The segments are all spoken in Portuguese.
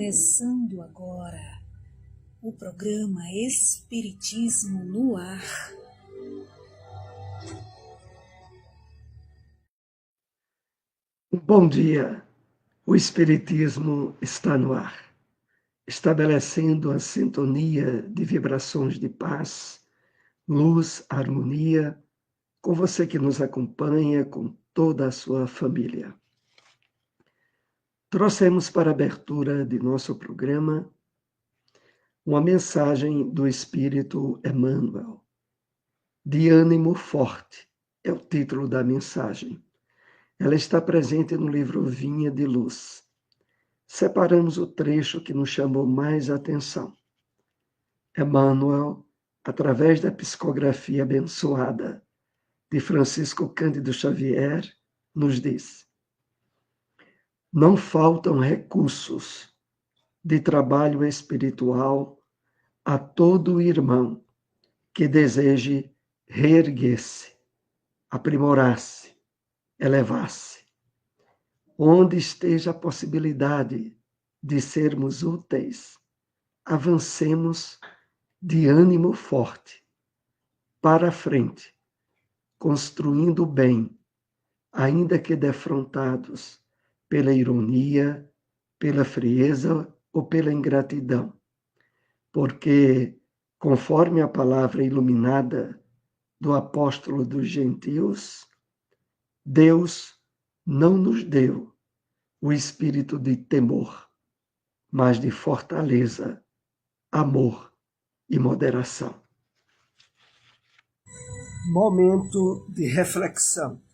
Começando agora o programa Espiritismo no Ar. Bom dia, o Espiritismo está no ar, estabelecendo a sintonia de vibrações de paz, luz, harmonia, com você que nos acompanha, com toda a sua família. Trouxemos para a abertura de nosso programa uma mensagem do Espírito Emmanuel. De ânimo forte é o título da mensagem. Ela está presente no livro Vinha de Luz. Separamos o trecho que nos chamou mais atenção. Emmanuel, através da psicografia abençoada de Francisco Cândido Xavier, nos diz: não faltam recursos de trabalho espiritual a todo irmão que deseje reerguer-se, aprimorar-se, elevar-se. Onde esteja a possibilidade de sermos úteis, avancemos de ânimo forte, para a frente, construindo o bem, ainda que defrontados pela ironia, pela frieza ou pela ingratidão. Porque, conforme a palavra iluminada do apóstolo dos gentios, Deus não nos deu o espírito de temor, mas de fortaleza, amor e moderação. Momento de reflexão.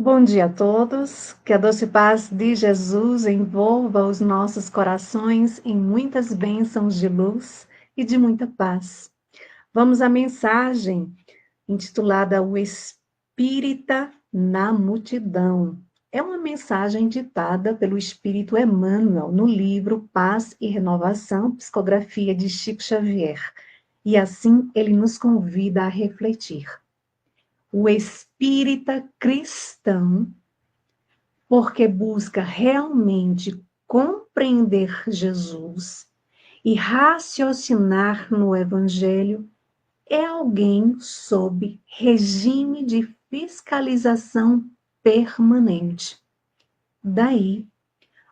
Bom dia a todos, que a doce paz de Jesus envolva os nossos corações em muitas bênçãos de luz e de muita paz. Vamos à mensagem intitulada O Espírita na Multidão. É uma mensagem ditada pelo Espírito Emmanuel no livro Paz e Renovação, psicografia de Chico Xavier. E assim ele nos convida a refletir. O espírita cristão, porque busca realmente compreender Jesus e raciocinar no Evangelho, é alguém sob regime de fiscalização permanente. Daí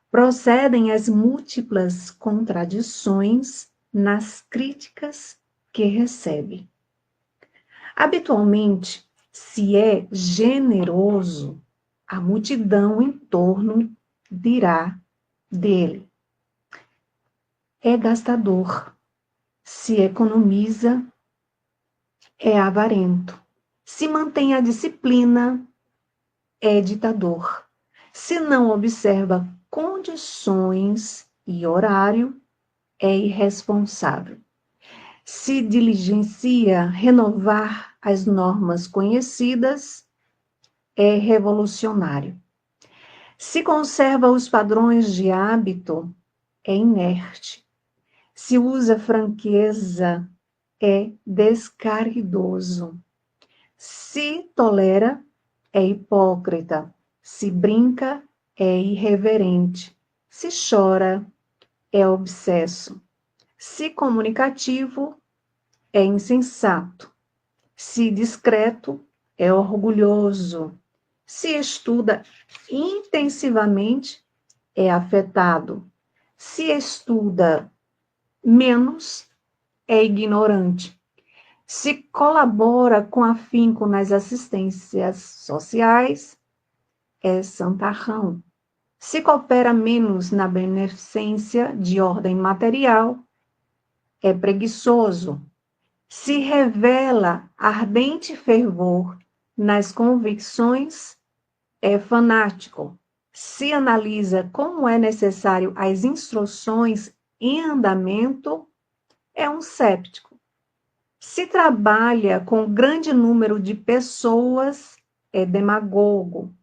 procedem as múltiplas contradições nas críticas que recebe. Habitualmente, se é generoso, a multidão em torno dirá dele. É gastador. Se economiza, é avarento. Se mantém a disciplina, é ditador. Se não observa condições e horário, é irresponsável. Se diligencia renovar as normas conhecidas, é revolucionário. Se conserva os padrões de hábito, é inerte. Se usa franqueza, é descaridoso. Se tolera, é hipócrita. Se brinca, é irreverente. Se chora, é obsesso. Se comunicativo, é insensato. Se discreto, é orgulhoso. Se estuda intensivamente, é afetado. Se estuda menos, é ignorante. Se colabora com afinco nas assistências sociais, é santarrão. Se coopera menos na beneficência de ordem material, é preguiçoso. Se revela ardente fervor nas convicções, é fanático. Se analisa como é necessário as instruções em andamento, é um séptico. Se trabalha com grande número de pessoas, é demagogo.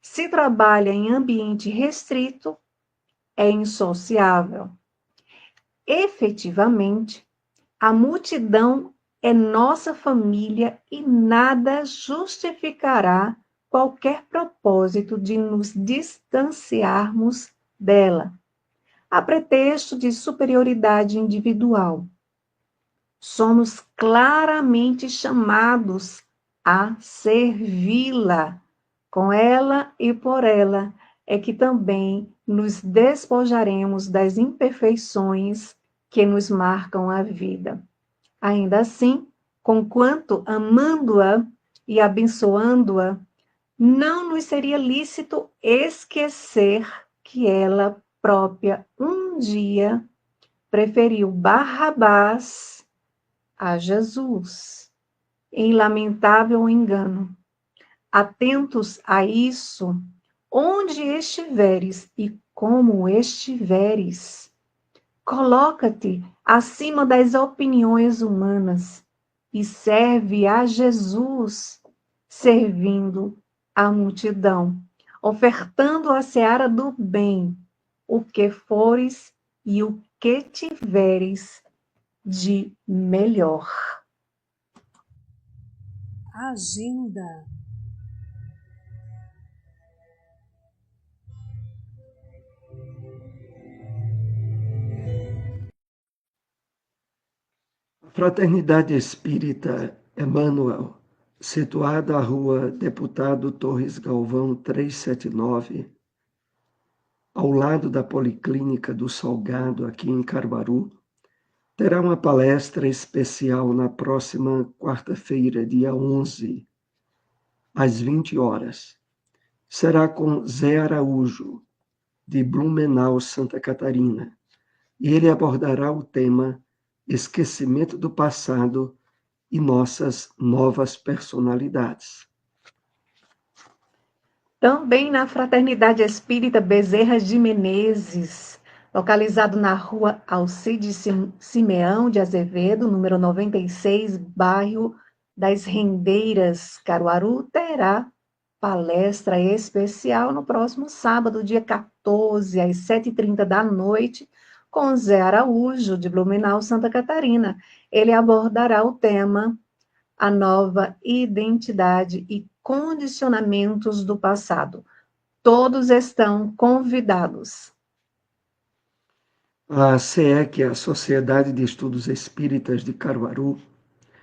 Se trabalha em ambiente restrito, é insociável. Efetivamente, a multidão é nossa família e nada justificará qualquer propósito de nos distanciarmos dela, a pretexto de superioridade individual. Somos claramente chamados a servi-la. Com ela e por ela é que também nos despojaremos das imperfeições que nos marcam a vida. Ainda assim, conquanto amando-a e abençoando-a, não nos seria lícito esquecer que ela própria um dia preferiu Barrabás a Jesus, em lamentável engano. Atentos a isso, onde estiveres e como estiveres, coloca-te acima das opiniões humanas e serve a Jesus, servindo a multidão, ofertando à seara do bem o que fores e o que tiveres de melhor. Agenda. Fraternidade Espírita Emmanuel, situada à Rua Deputado Torres Galvão 379, ao lado da Policlínica do Salgado, aqui em Caruaru, terá uma palestra especial na próxima quarta-feira, dia 11, às 20 horas. Será com Zé Araújo, de Blumenau, Santa Catarina, e ele abordará o tema Esquecimento do Passado e Nossas Novas Personalidades. Também na Fraternidade Espírita Bezerra de Menezes, localizado na rua Alcide Simeão de Azevedo, número 96, bairro das Rendeiras, Caruaru, terá palestra especial no próximo sábado, dia 14, às 7h30 da noite, com Zé Araújo, de Blumenau, Santa Catarina. Ele abordará o tema A Nova Identidade e Condicionamentos do Passado. Todos estão convidados. A SEEC, a Sociedade de Estudos Espíritas de Caruaru,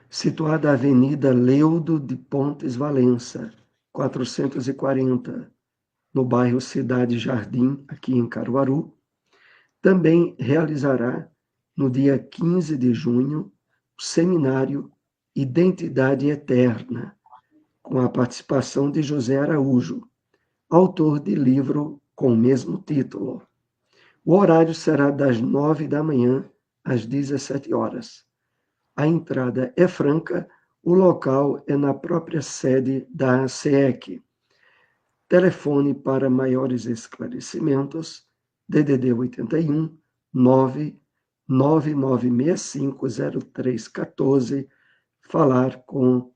situada na Avenida Leudo de Pontes Valença, 440, no bairro Cidade Jardim, aqui em Caruaru, também realizará, no dia 15 de junho, o seminário Identidade Eterna, com a participação de José Araújo, autor de livro com o mesmo título. O horário será das 9 da manhã às 17 horas. A entrada é franca, o local é na própria sede da SEEC. Telefone para maiores esclarecimentos, DDD 81 999650314, falar com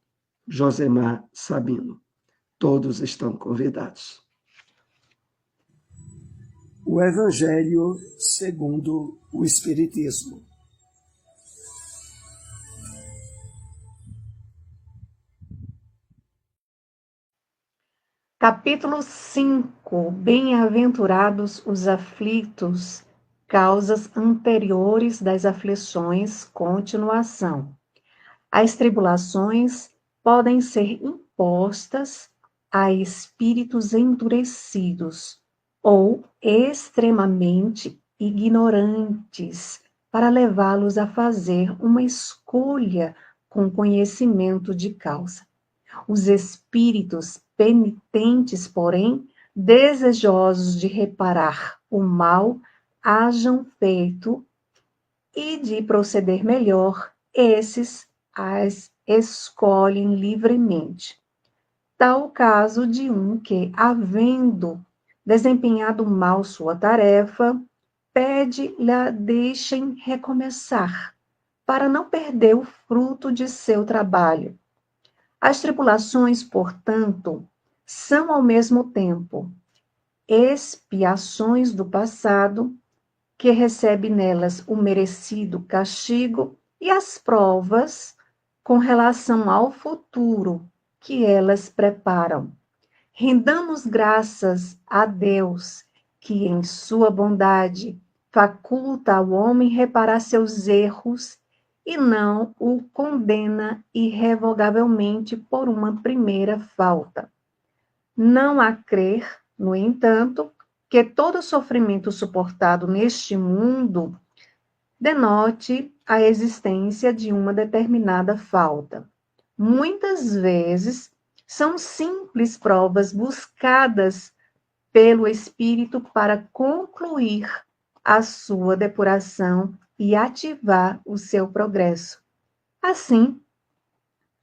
Josemar Sabino. Todos estão convidados. O Evangelho segundo o Espiritismo. Capítulo 5. Bem-aventurados os aflitos, causas anteriores das aflições, continuação. As tribulações podem ser impostas a espíritos endurecidos ou extremamente ignorantes para levá-los a fazer uma escolha com conhecimento de causa. Os espíritos penitentes, porém, desejosos de reparar o mal hajam feito e de proceder melhor, esses as escolhem livremente. Tal o caso de um que, havendo desempenhado mal sua tarefa, pede-lhe a deixem recomeçar, para não perder o fruto de seu trabalho. As tribulações, portanto, são ao mesmo tempo expiações do passado, que recebe nelas o merecido castigo, e as provas com relação ao futuro que elas preparam. Rendamos graças a Deus, que em sua bondade faculta ao homem reparar seus erros e não o condena irrevogavelmente por uma primeira falta. Não há crer, no entanto, que todo sofrimento suportado neste mundo denote a existência de uma determinada falta. Muitas vezes são simples provas buscadas pelo Espírito para concluir a sua depuração e ativar o seu progresso. Assim,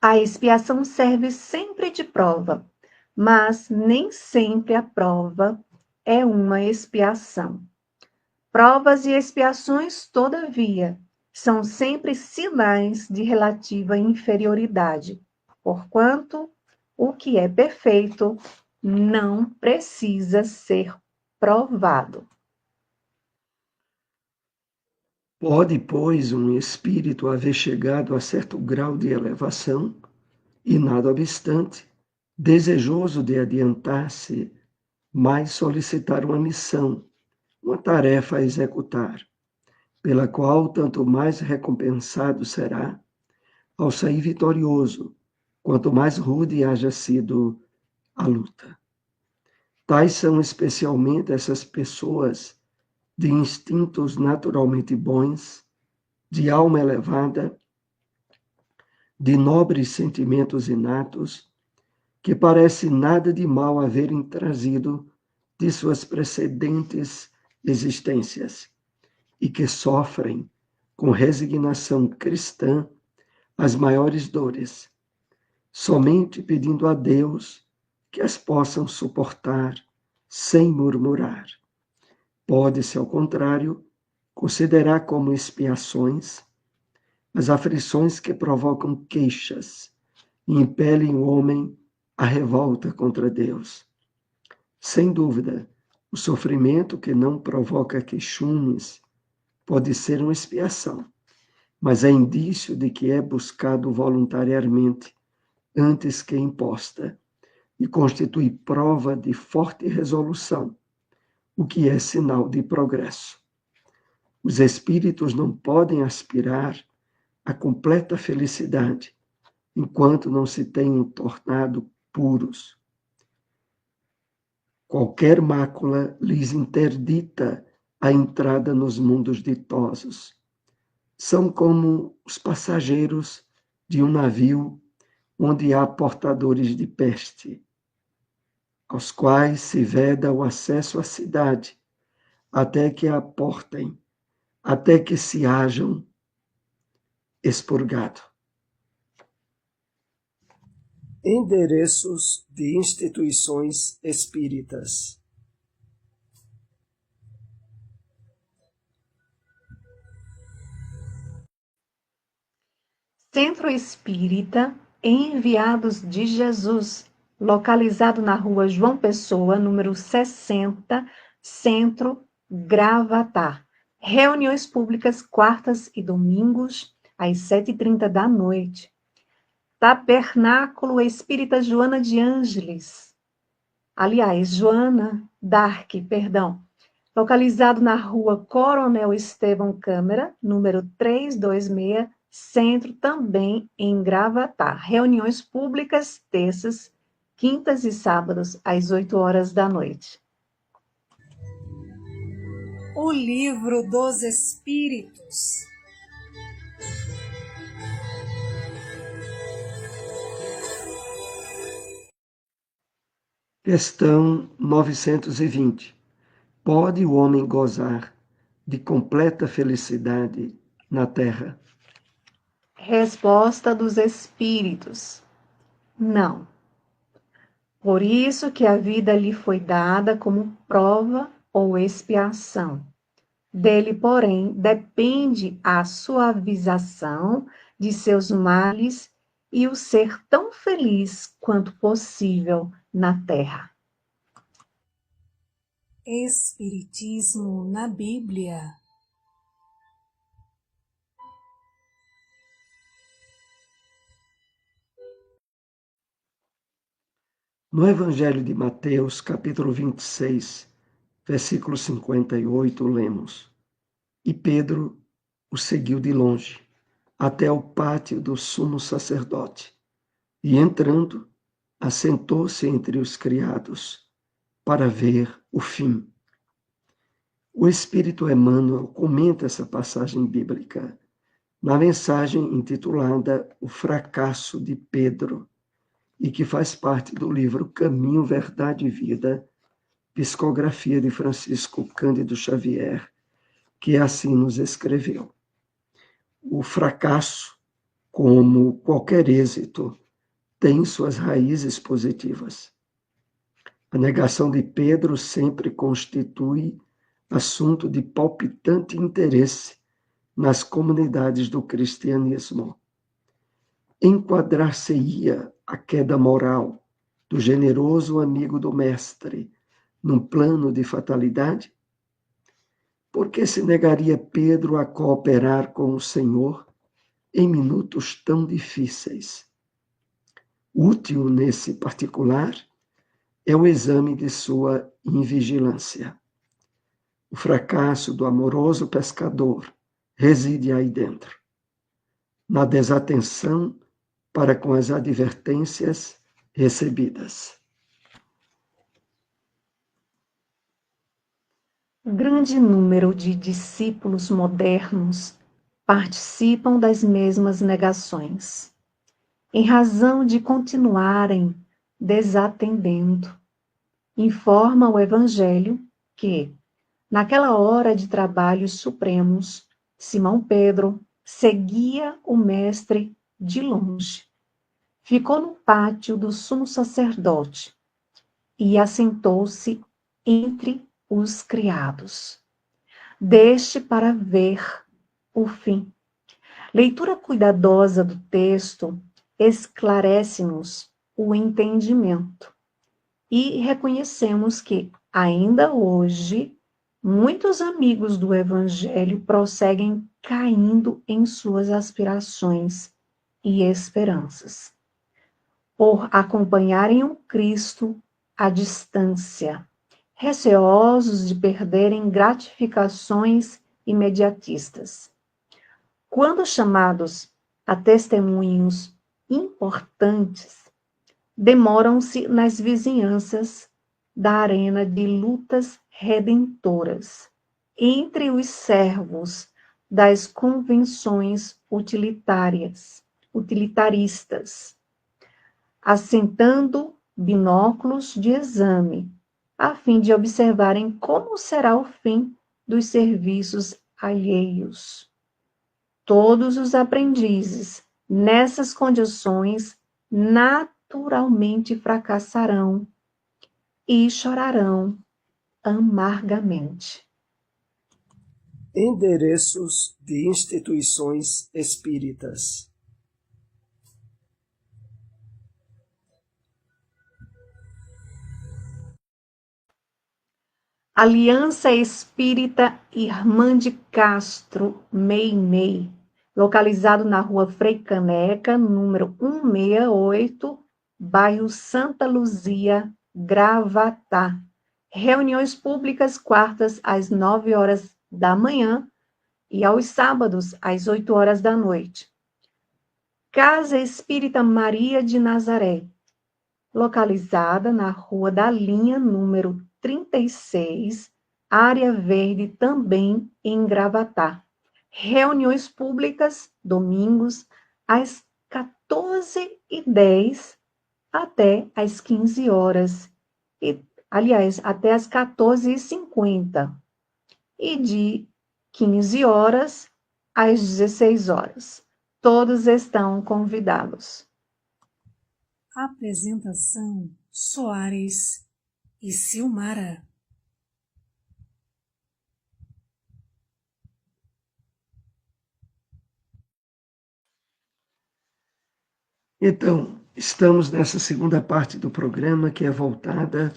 a expiação serve sempre de prova, mas nem sempre a prova é uma expiação. Provas e expiações, todavia, são sempre sinais de relativa inferioridade, porquanto o que é perfeito não precisa ser provado. Pode, pois, um espírito haver chegado a certo grau de elevação e, nada obstante, desejoso de adiantar-se, mais solicitar uma missão, uma tarefa a executar, pela qual tanto mais recompensado será ao sair vitorioso, quanto mais rude haja sido a luta. Tais são especialmente essas pessoas de instintos naturalmente bons, de alma elevada, de nobres sentimentos inatos, que parece nada de mal haverem trazido de suas precedentes existências e que sofrem com resignação cristã as maiores dores, somente pedindo a Deus que as possam suportar sem murmurar. Pode-se, ao contrário, considerar como expiações as aflições que provocam queixas e impelem o homem à revolta contra Deus. Sem dúvida, o sofrimento que não provoca queixumes pode ser uma expiação, mas é indício de que é buscado voluntariamente antes que imposta e constitui prova de forte resolução, o que é sinal de progresso. Os espíritos não podem aspirar à completa felicidade enquanto não se tenham tornado puros. Qualquer mácula lhes interdita a entrada nos mundos ditosos. São como os passageiros de um navio onde há portadores de peste, aos quais se veda o acesso à cidade, até que a aportem, até que se hajam expurgado. Endereços de instituições espíritas. Centro Espírita Enviados de Jesus, localizado na rua João Pessoa, número 60, Centro, Gravatá. Reuniões públicas quartas e domingos, às 7h30 da noite. Tabernáculo Espírita Joana de Ângeles. Aliás, Joana d'Arc, perdão. Localizado na rua Coronel Estevão Câmara, número 326, Centro, também em Gravatá. Reuniões públicas, terças, quintas e sábados, às 8h da noite. O Livro dos Espíritos. Questão 920. Pode o homem gozar de completa felicidade na Terra? Resposta dos Espíritos: não. Por isso que a vida lhe foi dada como prova ou expiação. Dele, porém, depende a suavização de seus males e o ser tão feliz quanto possível na terra. Espiritismo na Bíblia. No Evangelho de Mateus, capítulo 26, versículo 58, lemos: E Pedro o seguiu de longe, até o pátio do sumo sacerdote, e entrando, assentou-se entre os criados, para ver o fim. O Espírito Emmanuel comenta essa passagem bíblica na mensagem intitulada O Fracasso de Pedro, e que faz parte do livro Caminho, Verdade e Vida, psicografia de Francisco Cândido Xavier, que assim nos escreveu. O fracasso, como qualquer êxito, tem suas raízes positivas. A negação de Pedro sempre constitui assunto de palpitante interesse nas comunidades do cristianismo. Enquadrar-se-ia a queda moral do generoso amigo do mestre num plano de fatalidade? Por que se negaria Pedro a cooperar com o Senhor em minutos tão difíceis? Útil nesse particular é o exame de sua invigilância. O fracasso do amoroso pescador reside aí dentro, na desatenção para com as advertências recebidas. Grande número de discípulos modernos participam das mesmas negações, em razão de continuarem desatendendo. Informa o Evangelho que, naquela hora de trabalhos supremos, Simão Pedro seguia o Mestre de longe. Ficou no pátio do sumo sacerdote e assentou-se entre os criados, deste para ver o fim. Leitura cuidadosa do texto esclarece-nos o entendimento e reconhecemos que, ainda hoje, muitos amigos do Evangelho prosseguem caindo em suas aspirações e esperanças, por acompanharem o Cristo à distância, receosos de perderem gratificações imediatistas. Quando chamados a testemunhos importantes, demoram-se nas vizinhanças da arena de lutas redentoras, entre os servos das convenções utilitaristas, assentando binóculos de exame, a fim de observarem como será o fim dos serviços alheios. Todos os aprendizes, nessas condições, naturalmente fracassarão e chorarão amargamente. Endereços de instituições espíritas. Aliança Espírita Irmã de Castro, Meimei, localizado na rua Frei Caneca, número 168, bairro Santa Luzia, Gravatá. Reuniões públicas quartas às 9 horas da manhã e aos sábados às 8 horas da noite. Casa Espírita Maria de Nazaré, localizada na Rua da Linha, número 36, área verde, também em Gravatá. Reuniões públicas, domingos, às 14h10 até às 15 horas. Aliás, até às 14h50. E de 15 horas às 16 horas. Todos estão convidados. Apresentação: Soares e Silmara. Então, estamos nessa segunda parte do programa, que é voltada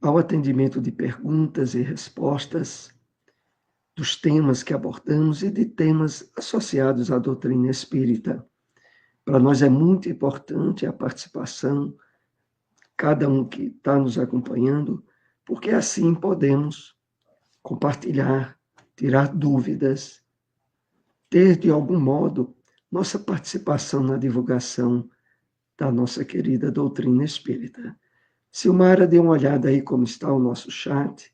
ao atendimento de perguntas e respostas, dos temas que abordamos e de temas associados à doutrina espírita. Para nós é muito importante a participação cada um que está nos acompanhando, porque assim podemos compartilhar, tirar dúvidas, ter, de algum modo, nossa participação na divulgação da nossa querida doutrina espírita. Silmara, dê uma olhada aí como está o nosso chat.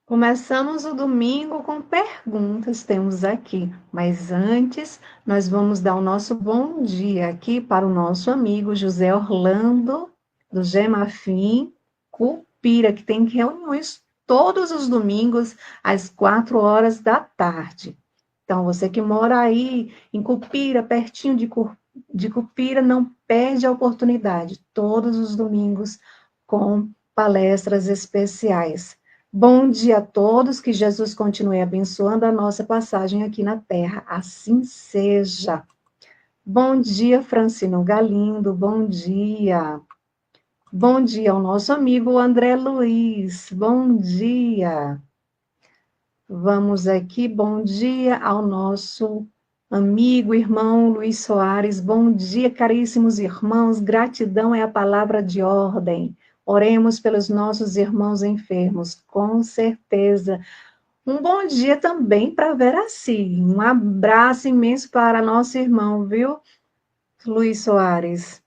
Começamos o domingo com perguntas, temos aqui, mas antes nós vamos dar o nosso bom dia aqui para o nosso amigo José Orlando, do Gemafim, Cupira, que tem reuniões todos os domingos às 4 horas da tarde. Então, você que mora aí em Cupira, pertinho de Cupira, não perde a oportunidade, todos os domingos com palestras especiais. Bom dia a todos, que Jesus continue abençoando a nossa passagem aqui na Terra, assim seja. Bom dia, Francino Galindo, bom dia. Bom dia ao nosso amigo André Luiz, bom dia. Vamos aqui, bom dia ao nosso amigo, irmão Luiz Soares, bom dia, caríssimos irmãos, gratidão é a palavra de ordem. Oremos pelos nossos irmãos enfermos, com certeza. Um bom dia também para Veraci. Um abraço imenso para nosso irmão, viu, Luiz Soares?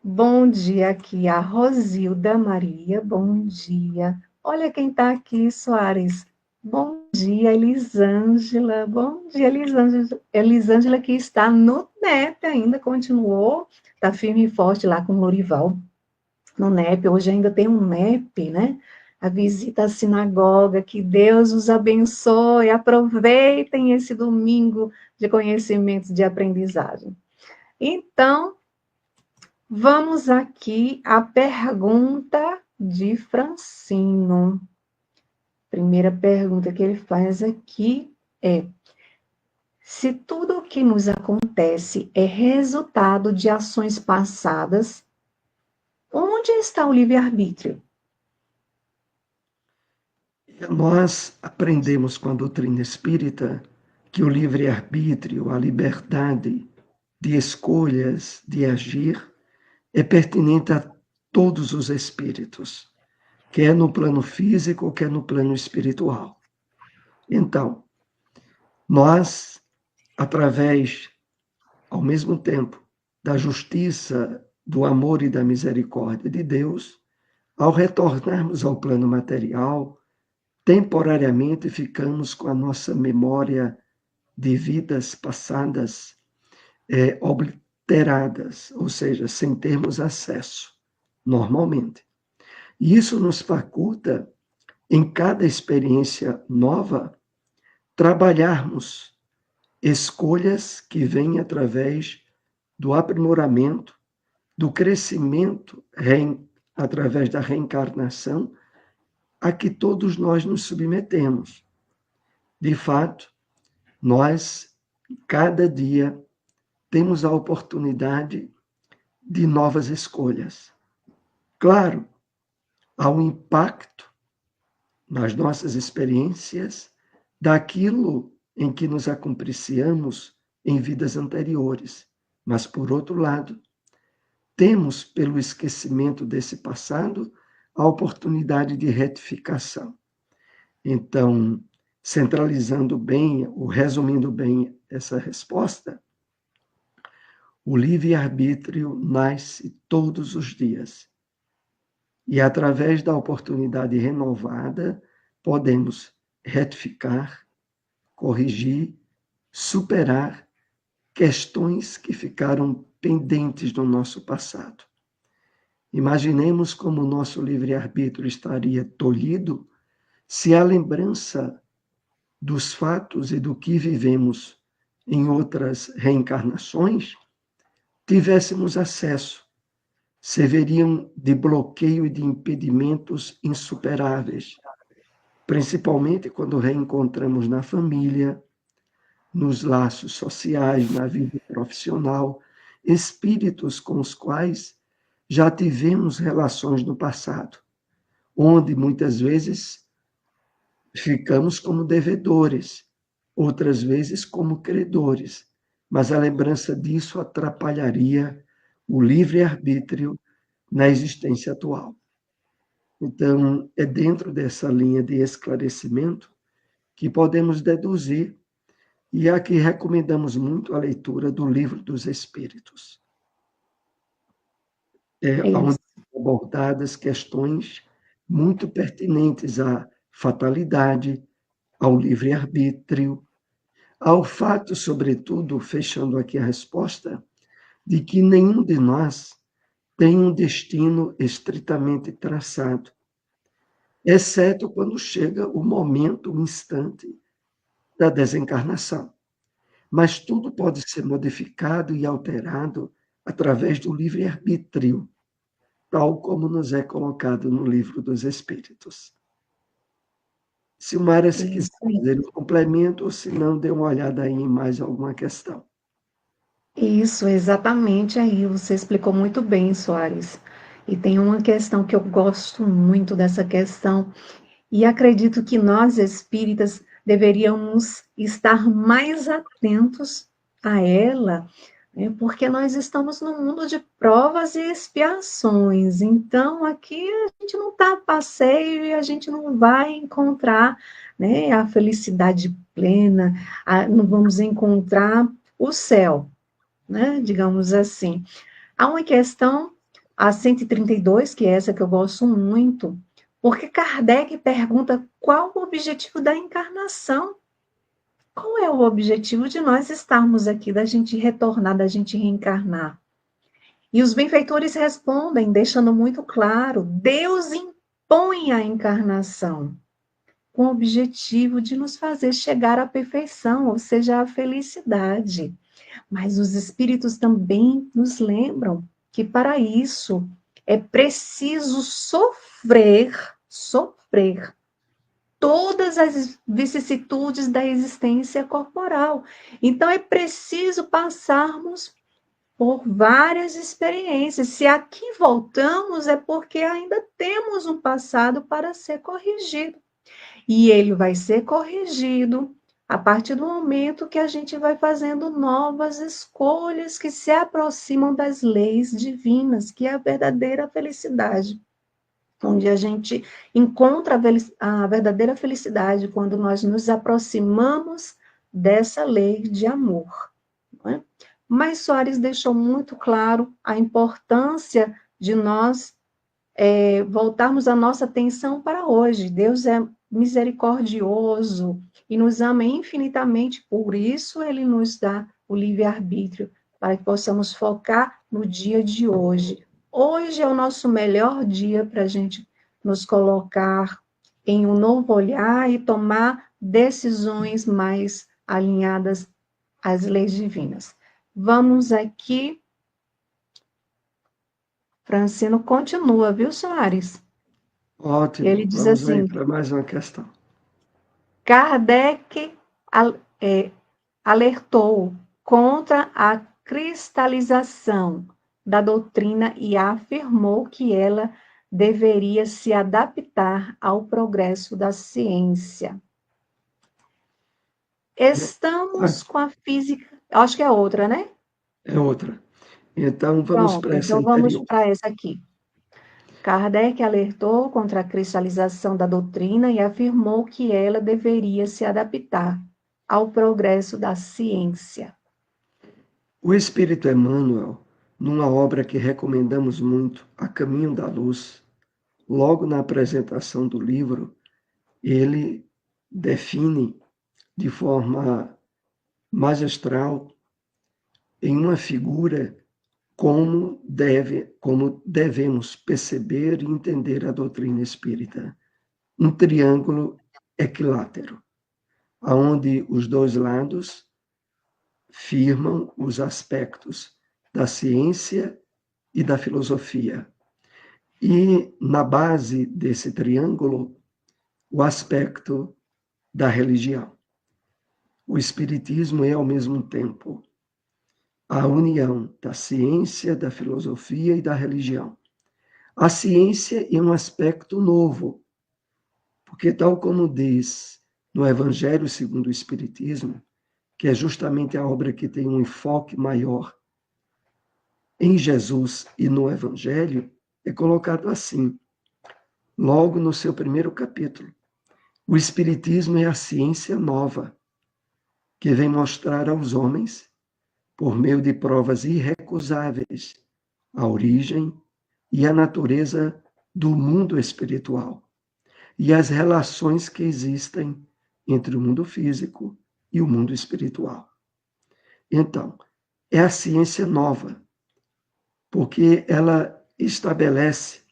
Bom dia aqui, a Rosilda Maria, bom dia. Olha quem está aqui, Soares. Bom dia, Elisângela. Bom dia, Elisângela. Elisângela que está no NEP ainda, continuou, está firme e forte lá com o Lorival. No NEP, hoje ainda tem um NEP, né? A visita à sinagoga, que Deus os abençoe, aproveitem esse domingo de conhecimento, de aprendizagem. Então, vamos aqui à pergunta de Francino. Primeira pergunta que ele faz aqui é: se tudo o que nos acontece é resultado de ações passadas, onde está o livre-arbítrio? Nós aprendemos com a doutrina espírita que o livre-arbítrio, a liberdade de escolhas, de agir, é pertinente a todos os espíritos, quer no plano físico, quer no plano espiritual. Então, nós, através, ao mesmo tempo, da justiça, do amor e da misericórdia de Deus, ao retornarmos ao plano material, temporariamente ficamos com a nossa memória de vidas passadas obliteradas, ou seja, sem termos acesso, normalmente. E isso nos faculta, em cada experiência nova, trabalharmos escolhas que vêm através do aprimoramento, do crescimento através da reencarnação, a que todos nós nos submetemos. De fato, nós, cada dia, temos a oportunidade de novas escolhas. Claro, há um impacto nas nossas experiências daquilo em que nos acompliciamos em vidas anteriores. Mas, por outro lado, temos, pelo esquecimento desse passado, a oportunidade de retificação. Então, centralizando bem, ou resumindo bem essa resposta, o livre-arbítrio nasce todos os dias. E, através da oportunidade renovada, podemos retificar, corrigir, superar questões que ficaram pendentes no nosso passado. Imaginemos como o nosso livre-arbítrio estaria tolhido se a lembrança dos fatos e do que vivemos em outras reencarnações tivéssemos acesso, serviriam de bloqueio e de impedimentos insuperáveis, principalmente quando reencontramos na família, nos laços sociais, na vida profissional, espíritos com os quais já tivemos relações no passado, onde muitas vezes ficamos como devedores, outras vezes como credores, mas a lembrança disso atrapalharia o livre-arbítrio na existência atual. Então, é dentro dessa linha de esclarecimento que podemos deduzir, e aqui recomendamos muito a leitura do Livro dos Espíritos, onde Isso. são abordadas questões muito pertinentes à fatalidade, ao livre-arbítrio, ao fato, sobretudo, fechando aqui a resposta, de que nenhum de nós tem um destino estritamente traçado, exceto quando chega o momento, o instante da desencarnação. Mas tudo pode ser modificado e alterado através do livre-arbítrio, tal como nos é colocado no Livro dos Espíritos. Silmara, se quiser Isso aí. fazer um complemento, ou se não, dê uma olhada aí em mais alguma questão. Isso, exatamente aí. Você explicou muito bem, Soares. E tem uma questão que eu gosto muito dessa questão, e acredito que nós espíritas deveríamos estar mais atentos a ela, né, porque nós estamos num mundo de provas e expiações. Então, aqui a gente não está a passeio e a gente não vai encontrar, né, a felicidade plena, não vamos encontrar o céu, né, digamos assim. Há uma questão, a 132, que é essa que eu gosto muito, porque Kardec pergunta qual o objetivo da encarnação. Qual é o objetivo de nós estarmos aqui, da gente retornar, da gente reencarnar? E os benfeitores respondem, deixando muito claro: Deus impõe a encarnação com o objetivo de nos fazer chegar à perfeição, ou seja, à felicidade. Mas os espíritos também nos lembram que para isso é preciso sofrer todas as vicissitudes da existência corporal. Então é preciso passarmos por várias experiências. Se aqui voltamos é porque ainda temos um passado para ser corrigido. E ele vai ser corrigido a partir do momento que a gente vai fazendo novas escolhas que se aproximam das leis divinas, que é a verdadeira felicidade. Onde a gente encontra a verdadeira felicidade quando nós nos aproximamos dessa lei de amor. Não é? Mas Soares deixou muito claro a importância de nós voltarmos a nossa atenção para hoje. Deus é misericordioso e nos ama infinitamente, por isso ele nos dá o livre-arbítrio, para que possamos focar no dia de hoje. Hoje é o nosso melhor dia para a gente nos colocar em um novo olhar e tomar decisões mais alinhadas às leis divinas. Vamos aqui. Francino continua, viu, Soares? Ele Ótimo, diz vamos aí assim: para mais uma questão. Kardec alertou contra a cristalização da doutrina e afirmou que ela deveria se adaptar ao progresso da ciência. Estamos com a física, acho que é outra, né? É outra. Então, vamos Pronto, para essa então vamos anterior. para essa aqui. Kardec alertou contra a cristalização da doutrina e afirmou que ela deveria se adaptar ao progresso da ciência. O Espírito Emmanuel, numa obra que recomendamos muito, A Caminho da Luz, logo na apresentação do livro, ele define de forma magistral, em uma figura, como devemos perceber e entender a doutrina espírita. Um triângulo equilátero, onde os dois lados firmam os aspectos da ciência e da filosofia. E na base desse triângulo, o aspecto da religião. O Espiritismo é, ao mesmo tempo, a união da ciência, da filosofia e da religião. A ciência é um aspecto novo, porque, tal como diz no Evangelho segundo o Espiritismo, que é justamente a obra que tem um enfoque maior em Jesus e no Evangelho é colocado assim, logo no seu primeiro capítulo. O Espiritismo é a ciência nova, que vem mostrar aos homens, por meio de provas irrecusáveis, a origem e a natureza do mundo espiritual e as relações que existem entre o mundo físico e o mundo espiritual. Então, é a ciência nova, porque ela estabelece,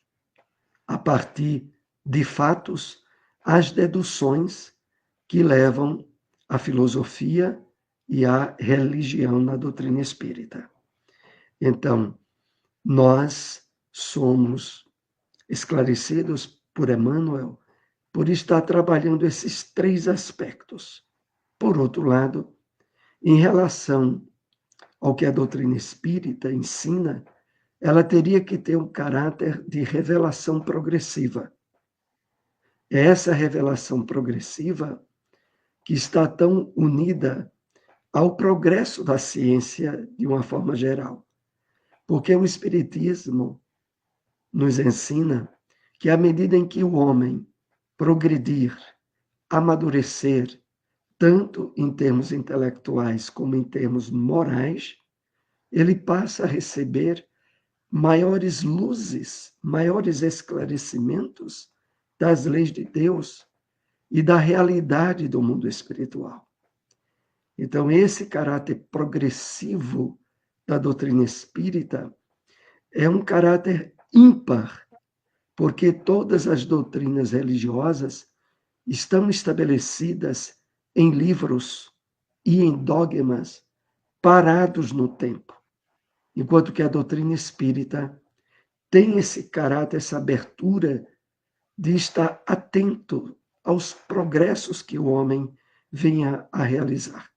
a partir de fatos, as deduções que levam à filosofia e à religião na doutrina espírita. Então, nós somos esclarecidos por Emmanuel por estar trabalhando esses três aspectos. Por outro lado, em relação ao que a doutrina espírita ensina, ela teria que ter um caráter de revelação progressiva. É essa revelação progressiva que está tão unida ao progresso da ciência de uma forma geral. Porque o Espiritismo nos ensina que, à medida em que o homem progredir, amadurecer, tanto em termos intelectuais como em termos morais, ele passa a receber maiores luzes, maiores esclarecimentos das leis de Deus e da realidade do mundo espiritual. Então, esse caráter progressivo da doutrina espírita é um caráter ímpar, porque todas as doutrinas religiosas estão estabelecidas em livros e em dogmas parados no tempo, enquanto que a doutrina espírita tem esse caráter, essa abertura de estar atento aos progressos que o homem venha a realizar.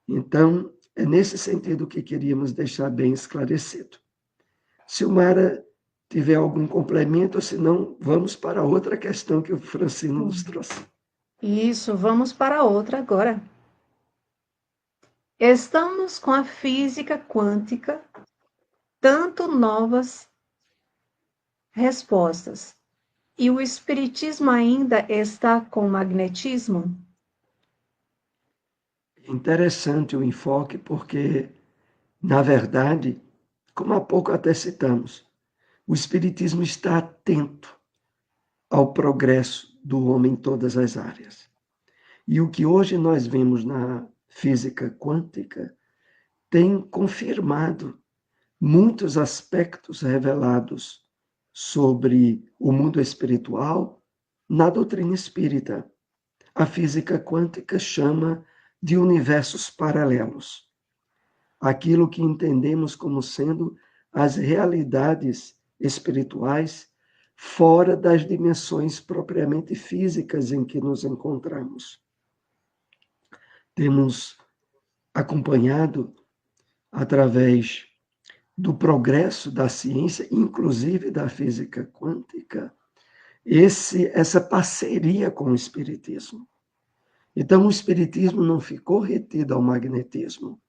Então, é nesse sentido que queríamos deixar bem esclarecido. Silmara tiver algum complemento, ou se não, vamos para outra questão que o Francino nos trouxe. Isso, vamos para outra agora. Estamos com a física quântica, tanto novas respostas. E o espiritismo ainda está com o magnetismo? Interessante o enfoque, porque, na verdade, como há pouco até citamos, o espiritismo está atento ao progresso do homem em todas as áreas. E o que hoje nós vemos na física quântica tem confirmado muitos aspectos revelados sobre o mundo espiritual na doutrina espírita. A física quântica chama de universos paralelos, aquilo que entendemos como sendo as realidades espirituais fora das dimensões propriamente físicas em que nos encontramos. Temos acompanhado, através do progresso da ciência, inclusive da física quântica, essa parceria com o espiritismo. Então, o espiritismo não ficou retido ao magnetismo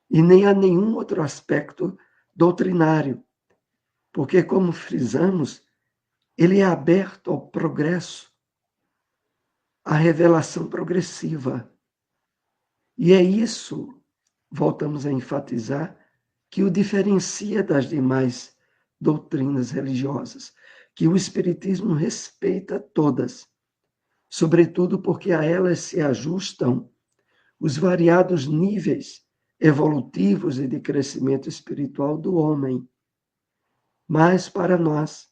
e nem a nenhum outro aspecto doutrinário, porque, como frisamos, ele é aberto ao progresso, à revelação progressiva. E é isso, voltamos a enfatizar, que o diferencia das demais doutrinas religiosas, que o Espiritismo respeita todas, sobretudo porque a elas se ajustam os variados níveis evolutivos e de crescimento espiritual do homem. Mas para nós,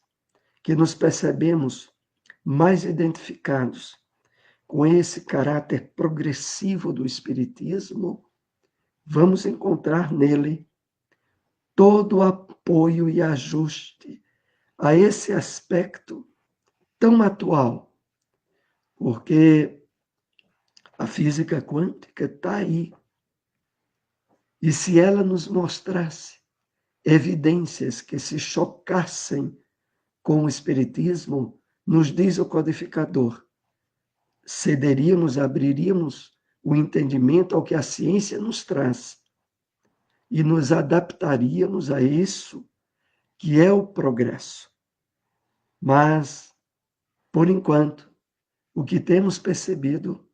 que nos percebemos mais identificados com esse caráter progressivo do Espiritismo, vamos encontrar nele todo o apoio e ajuste a esse aspecto tão atual, porque a física quântica está aí. E se ela nos mostrasse evidências que se chocassem com o Espiritismo, nos diz o codificador, cederíamos, abriríamos o entendimento ao que a ciência nos traz. e nos adaptaríamos a isso que é o progresso. Mas, por enquanto, o que temos percebido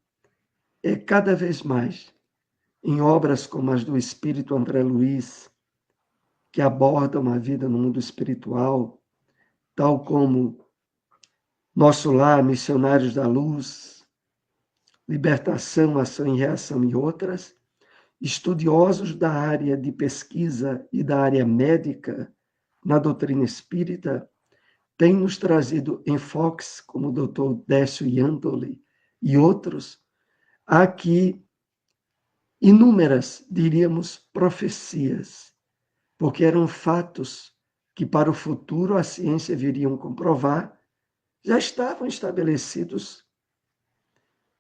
é cada vez mais em obras como as do Espírito André Luiz, que abordam a vida no mundo espiritual, tal como Nosso Lar, Missionários da Luz, Libertação, Ação e Reação e outras, estudiosos da área de pesquisa e da área médica na doutrina espírita têm nos trazido enfoques, como o Dr. Décio Iandoli e outros, a que inúmeras, diríamos, profecias, porque eram fatos que para o futuro a ciência viriam comprovar, já estavam estabelecidos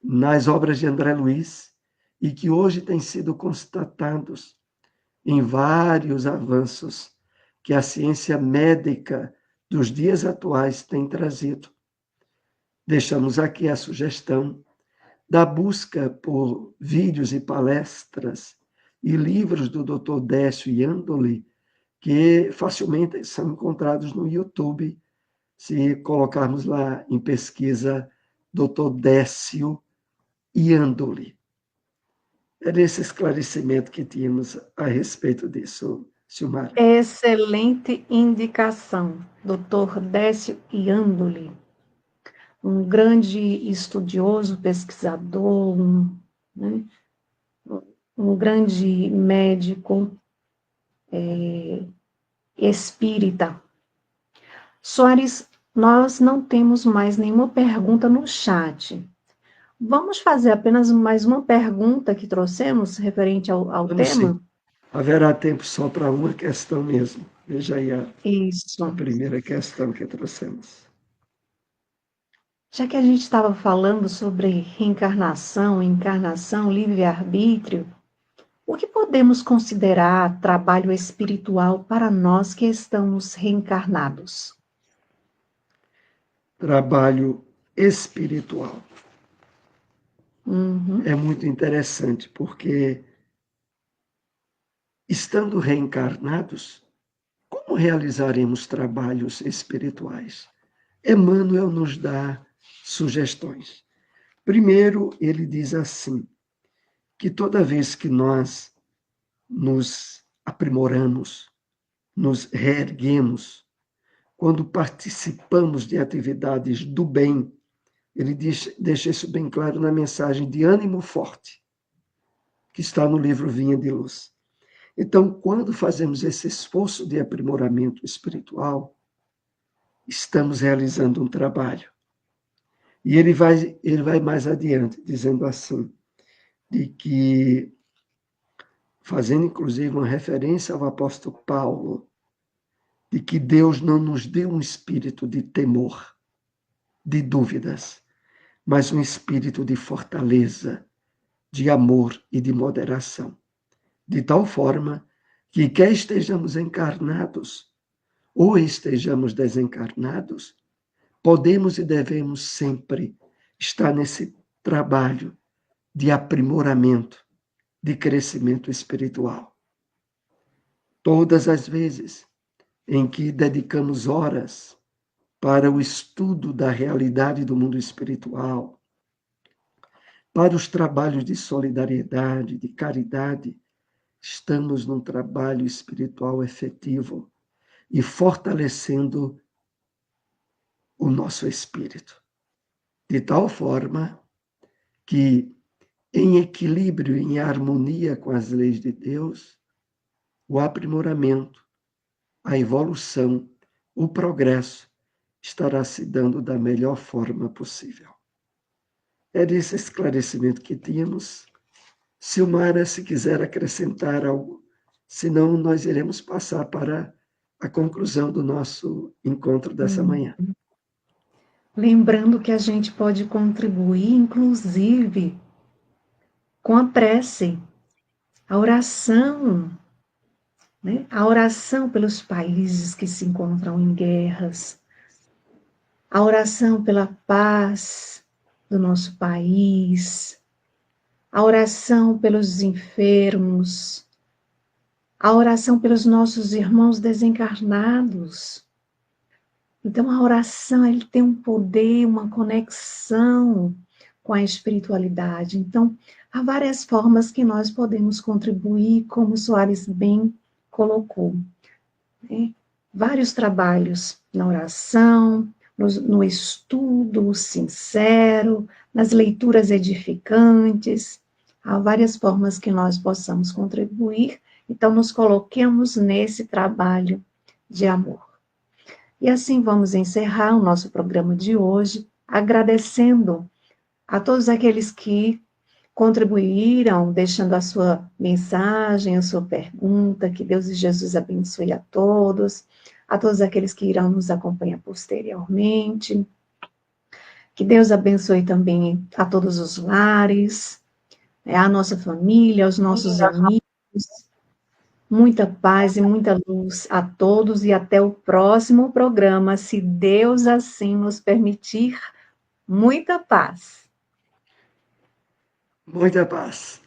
nas obras de André Luiz e que hoje têm sido constatados em vários avanços que a ciência médica dos dias atuais tem trazido. Deixamos aqui a sugestão da busca por vídeos e palestras e livros do Dr. Décio Iandoli, que facilmente são encontrados no YouTube, se colocarmos lá em pesquisa Dr. Décio Iandoli. Era esse esclarecimento que tínhamos a respeito disso, Silmara. Excelente indicação, Dr. Décio Iandoli, um grande estudioso, pesquisador, né, um grande médico espírita. Soares, nós não temos mais nenhuma pergunta no chat. Vamos fazer apenas mais uma pergunta que trouxemos referente ao tema? Sim. Haverá tempo só para uma questão mesmo. Veja aí a Isso. primeira questão que trouxemos. Já que a gente estava falando sobre reencarnação, encarnação, livre-arbítrio, o que podemos considerar trabalho espiritual para nós que estamos reencarnados? Trabalho espiritual. Uhum. É muito interessante, porque estando reencarnados, como realizaremos trabalhos espirituais? Emmanuel nos dá sugestões. Primeiro, ele diz assim, que toda vez que nós nos aprimoramos, nos reerguemos, quando participamos de atividades do bem, ele deixa isso bem claro na mensagem de ânimo forte, que está no livro Vinha de Luz. Então, quando fazemos esse esforço de aprimoramento espiritual, estamos realizando um trabalho. E ele vai mais adiante, dizendo assim, de que, fazendo inclusive uma referência ao apóstolo Paulo, de que Deus não nos deu um espírito de temor, de dúvidas, mas um espírito de fortaleza, de amor e de moderação. De tal forma que, quer estejamos encarnados ou estejamos desencarnados, podemos e devemos sempre estar nesse trabalho de aprimoramento, de crescimento espiritual. Todas as vezes em que dedicamos horas para o estudo da realidade do mundo espiritual, para os trabalhos de solidariedade, de caridade, estamos num trabalho espiritual efetivo e fortalecendo o nosso espírito, de tal forma que, em equilíbrio, em harmonia com as leis de Deus, o aprimoramento, a evolução, o progresso estará se dando da melhor forma possível. Era esse esclarecimento que tínhamos. Silmara, se quiser acrescentar algo, senão nós iremos passar para a conclusão do nosso encontro dessa manhã. Lembrando que a gente pode contribuir, inclusive, com a prece, a oração, né? A oração pelos países que se encontram em guerras, a oração pela paz do nosso país, a oração pelos enfermos, a oração pelos nossos irmãos desencarnados. Então, a oração, ele tem um poder, uma conexão com a espiritualidade. Então, há várias formas que nós podemos contribuir, como o Soares bem colocou, né? Vários trabalhos na oração, no estudo sincero, nas leituras edificantes. Há várias formas que nós possamos contribuir. Então, nos coloquemos nesse trabalho de amor. E assim vamos encerrar o nosso programa de hoje, agradecendo a todos aqueles que contribuíram, deixando a sua mensagem, a sua pergunta. Que Deus e Jesus abençoe a todos aqueles que irão nos acompanhar posteriormente. Que Deus abençoe também a todos os lares, a nossa família, aos nossos amigos. Muita paz e muita luz a todos e até o próximo programa, se Deus assim nos permitir. Muita paz. Muita paz.